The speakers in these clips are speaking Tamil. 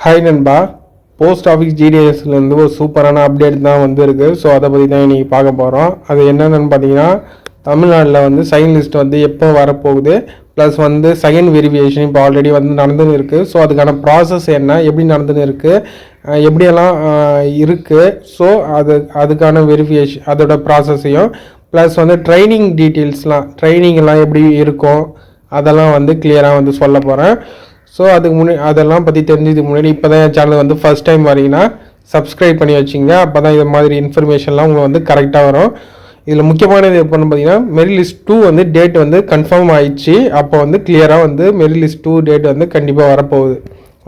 ஹாய் நண்பா, போஸ்ட் ஆஃபீஸ் ஜிடிஎஸ்லேருந்து ஒரு சூப்பரான அப்டேட் தான் வந்துருக்கு. ஸோ அதை பற்றி தான் இன்றைக்கி பார்க்க போகிறோம். அது என்னென்னு பார்த்தீங்கன்னா, தமிழ்நாட்டில் வந்து செகண்ட் லிஸ்ட் வந்து எப்போ வரப்போகுது, ப்ளஸ் வந்து செகண்ட் வெரிஃபிகேஷன் இப்போ ஆல்ரெடி வந்து நடந்துன்னு இருக்குது. ஸோ அதுக்கான ப்ராசஸ் என்ன, எப்படி நடந்துன்னு இருக்குது, எப்படியெல்லாம் இருக்குது, ஸோ அதுக்கான வெரிஃபிகேஷன் அதோட ப்ராசஸையும் ப்ளஸ் வந்து ட்ரைனிங் டீட்டெயில்ஸ்லாம் ட்ரைனிங்லாம் எப்படி இருக்கும் அதெல்லாம் வந்து கிளியராக வந்து சொல்ல போகிறேன். ஸோ அதுக்கு அதெல்லாம் பற்றி தெரிஞ்சதுக்கு முன்னாடி இப்போ தான் என் சேனல் வந்து ஃபஸ்ட் டைம் வரீங்கன்னா சப்ஸ்கிரைப் பண்ணி வச்சிங்க. அப்போ தான் இது மாதிரி இன்ஃபர்மேஷன்லாம் உங்களுக்கு வந்து கரெக்டாக வரும். இதில் முக்கியமானது எப்போன்னு பார்த்தீங்கன்னா, மெரிட் லிஸ்ட் 2 வந்து டேட் வந்து கன்ஃபார்ம் ஆயிடுச்சு. அப்போ வந்து கிளியராக வந்து மெரிட் லிஸ்ட் 2 டேட் வந்து கண்டிப்பாக வரப்போகுது.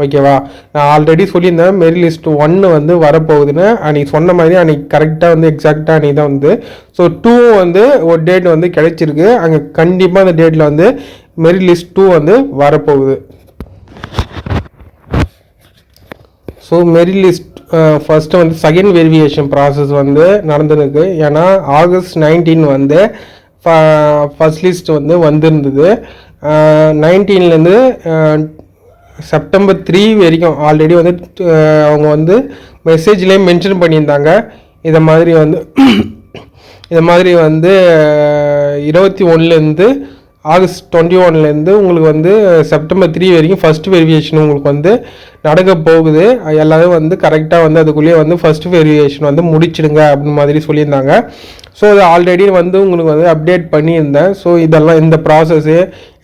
ஓகேவா? நான் ஆல்ரெடி சொல்லியிருந்தேன் மெரிட் லிஸ்ட் 1 வந்து வரப்போகுதுன்னு. அன்றைக்கி சொன்ன மாதிரி அன்றைக்கி கரெக்டாக வந்து எக்ஸாக்டாக அன்றைக்கி தான் வந்து ஸோ 2 வந்து ஒரு டேட் வந்து கிடைச்சிருக்கு. அங்கே கண்டிப்பாக அந்த டேட்டில் வந்து மெரிட் லிஸ்ட் 2 வந்து வரப்போகுது. ஸோ மெரிட் லிஸ்ட் ஃபஸ்ட்டு வந்து செகண்ட் வெரிஃபிகேஷன் ப்ராசஸ் வந்து நடந்துருக்கு. ஏன்னா ஆகஸ்ட் 19 வந்து ஃபஸ்ட் லிஸ்ட் வந்து வந்திருந்தது. 19லேருந்து செப்டம்பர் 3 வரைக்கும் ஆல்ரெடி வந்து அவங்க வந்து மெசேஜ்லேயே மென்ஷன் பண்ணியிருந்தாங்க. இதை மாதிரி வந்து 21லேருந்து ஆகஸ்ட் 21லேருந்து உங்களுக்கு வந்து செப்டம்பர் 3 வரைக்கும் ஃபஸ்ட் வெரிஃபிகேஷன் உங்களுக்கு வந்து நடக்க போகுது. எல்லாரும் வந்து கரெக்டாக வந்து அதுக்குள்ளேயே வந்து ஃபஸ்ட் வெரிஃபிகேஷன் வந்து முடிச்சிடுங்க அப்படின்னு மாதிரி சொல்லியிருந்தாங்க. ஸோ அது ஆல்ரெடி வந்து உங்களுக்கு வந்து அப்டேட் பண்ணியிருந்தேன். ஸோ இதெல்லாம் இந்த ப்ராசஸ்ஸு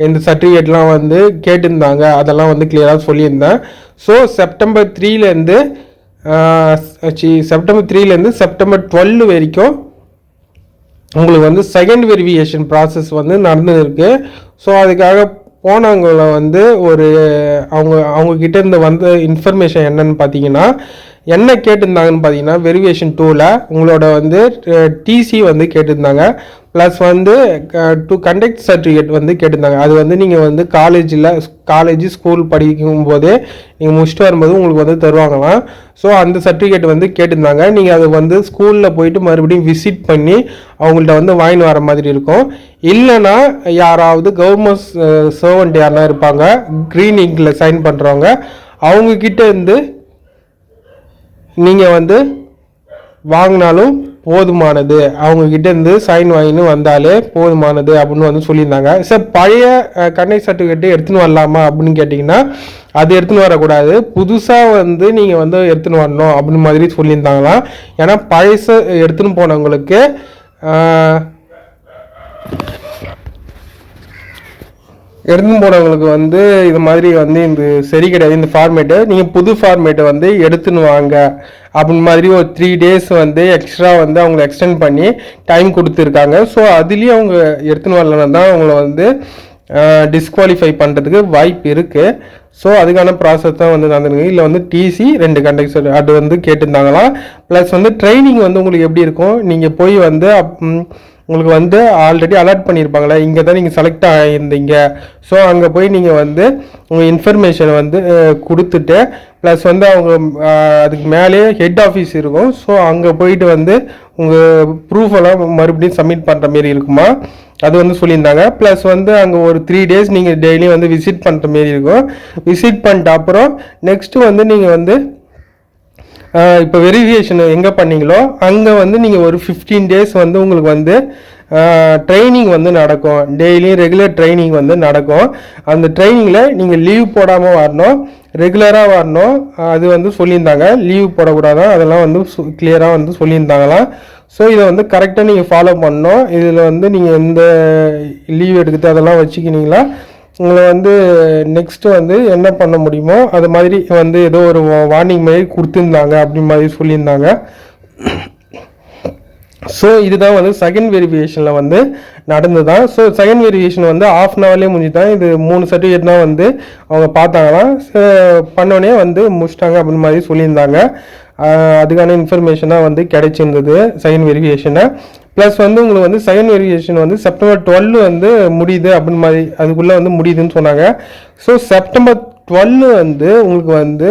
இந்த சர்டிஃபிகேட்லாம் வந்து கேட்டிருந்தாங்க, அதெல்லாம் வந்து கிளியராக சொல்லியிருந்தேன். ஸோ செப்டம்பர் 3லேருந்து செப்டம்பர் 12 வரைக்கும் உங்களுக்கு வந்து செகண்ட் வெரிஃபிகேஷன் ப்ராசஸ் வந்து நடந்துருக்கு. ஸோ அதுக்காக போனவங்கள வந்து அவங்கக்கிட்ட இருந்து வந்த இன்ஃபர்மேஷன் என்னன்னு பார்த்தீங்கன்னா, என்ன கேட்டிருந்தாங்கன்னு பார்த்தீங்கன்னா, வெரிஃபிகேஷன் 2ல் உங்களோட வந்து டிசி வந்து கேட்டிருந்தாங்க. ப்ளஸ் வந்து டு கண்டக்ட் சர்டிஃபிகேட் வந்து கேட்டிருந்தாங்க. அது வந்து நீங்கள் வந்து காலேஜ் ஸ்கூல் படிக்கும் போதே நீங்கள் முடிச்சுட்டு வரும்போது உங்களுக்கு வந்து தருவாங்களாம். ஸோ அந்த சர்டிஃபிகேட் வந்து கேட்டிருந்தாங்க. நீங்கள் அது வந்து ஸ்கூலில் போயிட்டு மறுபடியும் விசிட் பண்ணி அவங்கள்ட்ட வந்து வாங்கிட்டு வர மாதிரி இருக்கும். இல்லைனா யாராவது கவர்மெண்ட் சர்வெண்ட் யாருனா இருப்பாங்க, க்ரீன் இங்கில் சைன் பண்ணுறவங்க, அவங்கக்கிட்ட இருந்து நீங்கள் வந்து வாங்கினாலும் போதுமானது. அவங்கக்கிட்ட இருந்து சைன் வாங்கின்னு வந்தாலே போதுமானது அப்படின்னு வந்து சொல்லியிருந்தாங்க. சார் பழைய கண்டக்ட் சர்டிஃபிகேட்டு எடுத்துன்னு வரலாமா அப்படின்னு கேட்டிங்கன்னா, அது எடுத்துன்னு வரக்கூடாது, புதுசாக வந்து நீங்கள் வந்து எடுத்துன்னு வரணும் அப்படின்னு மாதிரி சொல்லியிருந்தாங்களாம். ஏன்னா பழச எடுத்துன்னு போனவங்களுக்கு வந்து இது மாதிரி வந்து இந்த சரி கிடையாது, இந்த ஃபார்மேட்டு நீங்கள் புது ஃபார்மேட்டை வந்து எடுத்துன்னு வாங்க அப்படின்னு மாதிரி ஒரு 3 days வந்து எக்ஸ்ட்ரா வந்து அவங்களை எக்ஸ்டெண்ட் பண்ணி டைம் கொடுத்துருக்காங்க. ஸோ அதுலேயும் அவங்க எடுத்துன்னு வரலன்னா தான் அவங்கள வந்து டிஸ்குவாலிஃபை பண்ணுறதுக்கு வாய்ப்பு இருக்குது. ஸோ அதுக்கான ப்ராசஸ் தான் வந்து நடந்துருக்கு. இல்லை வந்து டிசி 2 கண்டக்டர் அது வந்து கேட்டிருந்தாங்களாம். ப்ளஸ் வந்து ட்ரைனிங் வந்து உங்களுக்கு எப்படி இருக்கும், நீங்கள் போய் வந்து உங்களுக்கு வந்து ஆல்ரெடி அலர்ட் பண்ணியிருப்பாங்களே, இங்கே தான் நீங்கள் செலக்ட் ஆகியிருந்தீங்க. ஸோ அங்கே போய் நீங்கள் வந்து உங்கள் இன்ஃபர்மேஷனை வந்து கொடுத்துட்டு ப்ளஸ் வந்து அவங்க அதுக்கு மேலேயே ஹெட் ஆஃபீஸ் இருக்கும். ஸோ அங்கே போயிட்டு வந்து உங்கள் ப்ரூஃபெல்லாம் மறுபடியும் சப்மிட் பண்ணுற மாரி இருக்குமா, அது வந்து சொல்லியிருந்தாங்க. ப்ளஸ் வந்து அங்கே ஒரு 3 days நீங்கள் டெய்லியும் வந்து விசிட் பண்ணுற மாரி இருக்கும். விசிட் பண்ணிட்ட அப்புறம் நெக்ஸ்ட்டு வந்து நீங்கள் வந்து இப்போ வெரிஃபிகேஷன் எங்கே பண்ணீங்களோ அங்கே வந்து நீங்கள் ஒரு 15 days வந்து உங்களுக்கு வந்து ட்ரைனிங் வந்து நடக்கும். டெய்லியும் ரெகுலர் ட்ரைனிங் வந்து நடக்கும். அந்த ட்ரைனிங்கில் நீங்கள் லீவ் போடாமல் வரணும், ரெகுலராக வரணும். அது வந்து சொல்லியிருந்தாங்க. லீவ் போடக்கூடாதான், அதெல்லாம் வந்து கிளியராக வந்து சொல்லியிருந்தாங்களாம். ஸோ இதை வந்து கரெக்டாக நீங்கள் ஃபாலோ பண்ணணும். இதில் வந்து நீங்கள் எந்த லீவ் எடுக்கிறது அதெல்லாம் வச்சுக்கினீங்களா, உங்களை வந்து நெக்ஸ்ட்டு வந்து என்ன பண்ண முடியுமோ அது மாதிரி வந்து ஏதோ ஒரு வார்னிங் மாதிரி கொடுத்துருந்தாங்க அப்படி மாதிரி சொல்லியிருந்தாங்க. ஸோ இதுதான் வந்து செகண்ட் வெரிஃபிகேஷனில் வந்து நடந்துதான். ஸோ செகண்ட் வெரிஃபிகேஷன் வந்து 1/2 hourலேயே முடிஞ்சு தான். இது 3 சர்டிஃபிகேட் தான் வந்து அவங்க பார்த்தாங்களாம். பண்ணோடனே வந்து முடிச்சிட்டாங்க அப்படின்னு மாதிரி சொல்லியிருந்தாங்க. அதுக்கான இன்ஃபர்மேஷனாக வந்து கிடைச்சிருந்தது செகண்ட் வெரிஃபிகேஷனை. ப்ளஸ் வந்து உங்களுக்கு வந்து செகண்ட் வெரிஃபிகேஷன் வந்து செப்டம்பர் 12 வந்து முடியுது அப்படின்னு மாதிரி அதுக்குள்ளே வந்து முடியுதுன்னு சொன்னாங்க. ஸோ செப்டம்பர் 12 வந்து உங்களுக்கு வந்து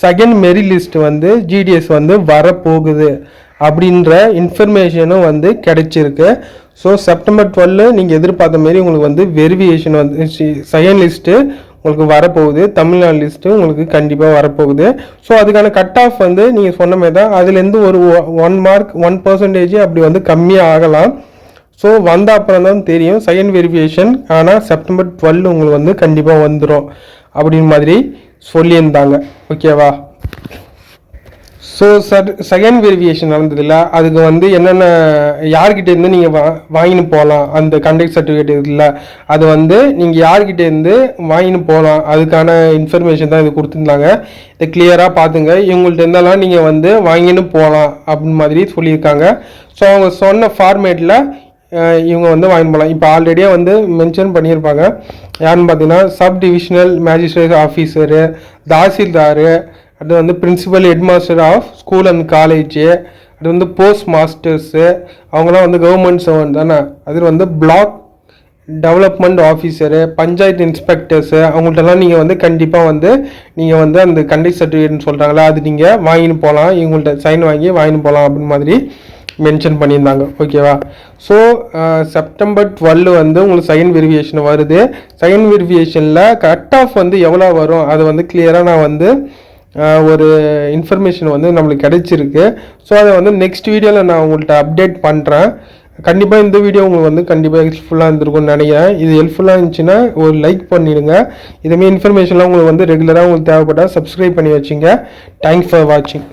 செகண்ட் மெரிட் லிஸ்ட் வந்து ஜிடிஎஸ் வந்து வரப்போகுது அப்படின்ற இன்ஃபர்மேஷனும் வந்து கிடைச்சிருக்கு. ஸோ செப்டம்பர் 12 நீங்கள் எதிர்பார்த்த மாரி உங்களுக்கு வந்து வெரிஃபிகேஷன் வந்து செகண்ட் லிஸ்ட்டு உங்களுக்கு வரப்போகுது. தமிழ்நாடு லிஸ்ட்டு உங்களுக்கு கண்டிப்பாக வரப்போகுது. ஸோ அதுக்கான கட் ஆஃப் வந்து நீங்கள் சொன்ன மாதிரி தான், அதுலேருந்து ஒரு 1 மார்க் 1% அப்படி வந்து கம்மியாக ஆகலாம். ஸோ வந்த அப்புறம் தான் தெரியும் செகண்ட் வெரிஃபிகேஷன். ஆனால் September 12 உங்களுக்கு வந்து கண்டிப்பாக வந்துடும் அப்படின்னு மாதிரி சொல்லியிருந்தாங்க. ஓகேவா? ஸோ செகண்ட் வெரிஃபிகேஷன் நடந்ததில்ல, அதுக்கு வந்து என்னென்ன யார்கிட்ட இருந்து நீங்கள் வாங்கின்னு போகலாம் அந்த கண்டக்ட் சர்டிஃபிகேட் இருக்குல்ல, அது வந்து நீங்கள் யார்கிட்ட இருந்து வாங்கின்னு போகலாம் அதுக்கான இன்ஃபர்மேஷன் தான் இது கொடுத்துருந்தாங்க. இதை கிளியராக பார்த்துங்க. இவங்கள்ட்ட இருந்தாலும் நீங்கள் வந்து வாங்கின்னு போகலாம் அப்படின்னு மாதிரி சொல்லியிருக்காங்க. ஸோ அவங்க சொன்ன ஃபார்மேட்டில் இவங்க வந்து வாங்கின்னு போகலாம். இப்போ ஆல்ரெடியே வந்து மென்ஷன் பண்ணியிருப்பாங்க. யாருன்னு பார்த்தீங்கன்னா sub divisional magistrate officer, tahsildar, அது வந்து principal headmaster of school and college, அது வந்து போஸ்ட் மாஸ்டர்ஸு, அவங்களாம் வந்து கவர்மெண்ட் சர்வன்ட் தானே. அது வந்து block development officer, panchayat inspectors, அவங்கள்ட்டலாம் நீங்கள் வந்து கண்டிப்பாக வந்து நீங்கள் வந்து அந்த கண்டக்ட் சர்டிஃபிகேட்னு சொல்கிறாங்களா, அது நீங்கள் வாங்கின்னு போகலாம். இவங்கள்ட்ட சைன் வாங்கி வாங்கின்னு போகலாம் அப்படின்னு மாதிரி மென்ஷன் பண்ணியிருந்தாங்க. ஓகேவா? ஸோ September 12 வந்து உங்களுக்கு செகண்ட் வெரிஃபிகேஷன் வருது. செகண்ட் வெரிஃபிகேஷனில் கட் ஆஃப் வந்து எவ்வளோ வரும் அது வந்து கிளியராக நான் வந்து ஒரு இன்ஃபர்மேஷன் வந்து நம்மளுக்கு கிடைச்சிருக்கு. ஸோ அதை வந்து நெக்ஸ்ட் வீடியோவில் நான் உங்கள்கிட்ட அப்டேட் பண்ணுறேன். கண்டிப்பாக இந்த வீடியோ உங்களுக்கு வந்து கண்டிப்பாக ஹெல்ப்ஃபுல்லாக இருந்திருக்கும்னு நினைக்கிறேன். இது ஹெல்ப்ஃபுல்லாக இருந்துச்சுன்னா ஒரு லைக் பண்ணிடுங்க. இதுமாரி இன்ஃபர்மேஷன்லாம் உங்களுக்கு வந்து ரெகுலராக உங்களுக்கு தேவைப்பட்டால் சப்ஸ்கிரைப் பண்ணி வச்சுங்க. தேங்க்ஸ் ஃபார் வாட்சிங்.